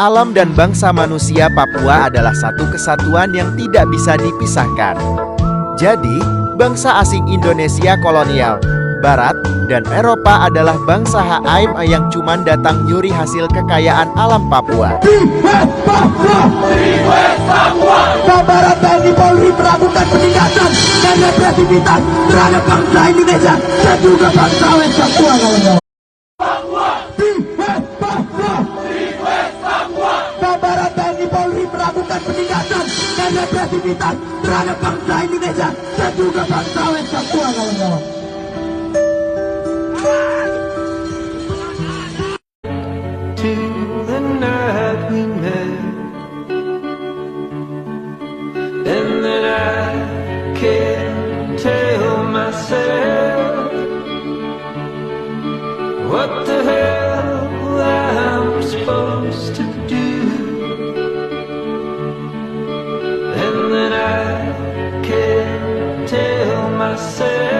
Alam dan bangsa manusia Papua adalah satu kesatuan yang tidak bisa dipisahkan. Jadi, bangsa asing Indonesia kolonial, Barat, dan Eropa adalah bangsa Haim yang cuman datang nyuri hasil kekayaan alam Papua. Barat TNI Polri melakukan penindakan dan represivitas terhadap bangsa Indonesia dan juga bangsa West Papua, kawan-kawan. Barat TNI Polri melakukan penindakan dan represivitas terhadap bangsa Indonesia dan juga bangsa West Papua, kawan-kawan. To the night we met, and then I can't tell myself what the hell I'm supposed to do, and then I can't tell myself